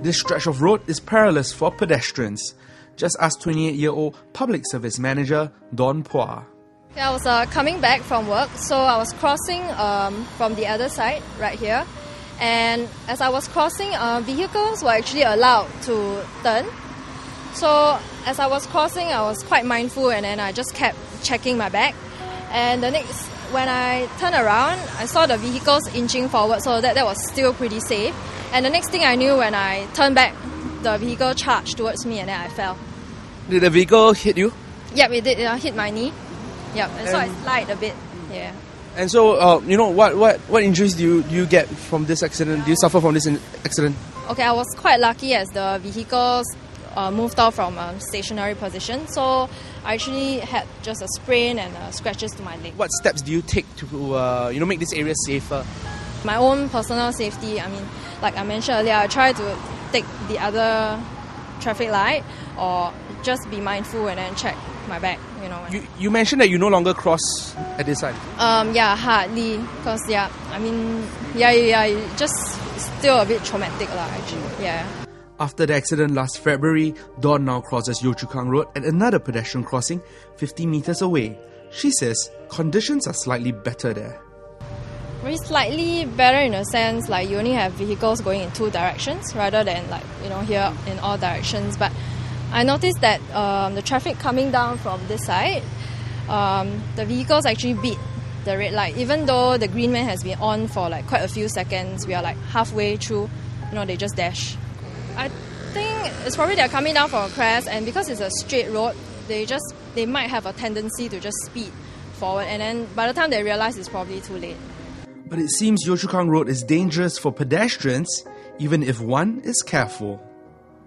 This stretch of road is perilous for pedestrians. Just ask 28-year-old Public Service Manager Don Phua. I was coming back from work, so I was crossing from the other side, right here. And as I was crossing, vehicles were actually allowed to turn. So as I was crossing, I was quite mindful, and then I just kept checking my back. And when I turned around, I saw the vehicles inching forward, so that was still pretty safe. And the next thing I knew, when I turned back, the vehicle charged towards me, and then I fell. Did the vehicle hit you? Yep, it did. Hit my knee. Yep, and so I slide a bit. Yeah. And so, what injuries do you get from this accident? Do you suffer from this accident? Okay, I was quite lucky as the vehicles moved off from a stationary position. So I actually had just a sprain and scratches to my leg. What steps do you take to make this area safer? My own personal safety. I mean, like I mentioned earlier, I try to take the other traffic light or just be mindful and then check my back. You mentioned that you no longer cross at this side. Yeah, hardly, because just still a bit traumatic actually. Yeah. After the accident last February, Dawn now crosses Yio Chu Kang Road at another pedestrian crossing 50 meters away. She says conditions are slightly better there. Very slightly better in a sense, like you only have vehicles going in two directions rather than here in all directions. But I noticed that the traffic coming down from this side, the vehicles actually beat the red light. Even though the green man has been on for quite a few seconds, we are halfway through, they just dash. I think it's probably they're coming down from a crest, and because it's a straight road, they might have a tendency to just speed forward, and then by the time they realize, it's probably too late. But it seems Yio Chu Kang Road is dangerous for pedestrians, even if one is careful.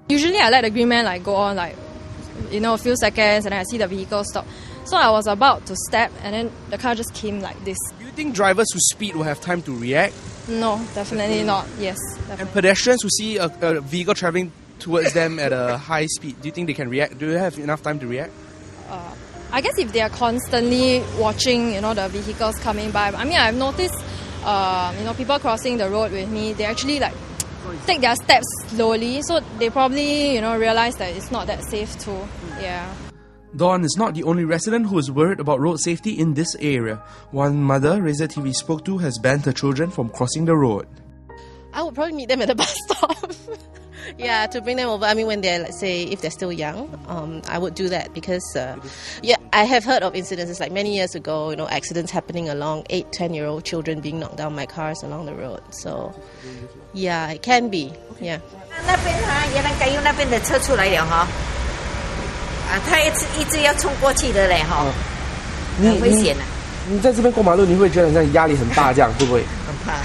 Usually I let the green man go on a few seconds, and then I see the vehicle stop. So I was about to step, and then the car just came like this. Do you think drivers who speed will have time to react? No, definitely not. Yes, definitely. And pedestrians who see a vehicle travelling towards them at a high speed, do you think they can react? Do they have enough time to react? I guess if they are constantly watching, the vehicles coming by. I mean, I've noticed, people crossing the road with me, they actually take their steps slowly, so they probably, realize that it's not that safe too. Yeah. Dawn is not the only resident who is worried about road safety in this area. One mother Razor TV spoke to has banned her children from crossing the road. I would probably meet them at the bus stop. Yeah, to bring them over. I mean, when they're, let's say, if they're still young, I would do that because, I have heard of incidences many years ago, accidents happening along 8-10-year-old children being knocked down by cars along the road. So, yeah, it can be. Yeah. 他一直要冲过去的嘞，很危险的。你在这边过马路，你会觉得好像压力很大，这样会不会？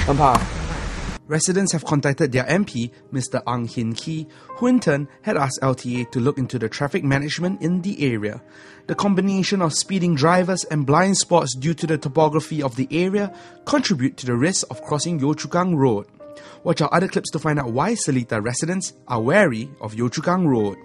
很怕。Residents have contacted their MP, Mr. Ang Hin Kee, who in turn had asked LTA to look into the traffic management in the area. The combination of speeding drivers and blind spots due to the topography of the area contribute to the risk of crossing Yio Chu Kang Road. Watch our other clips to find out why Seletar residents are wary of Yio Chu Kang Road.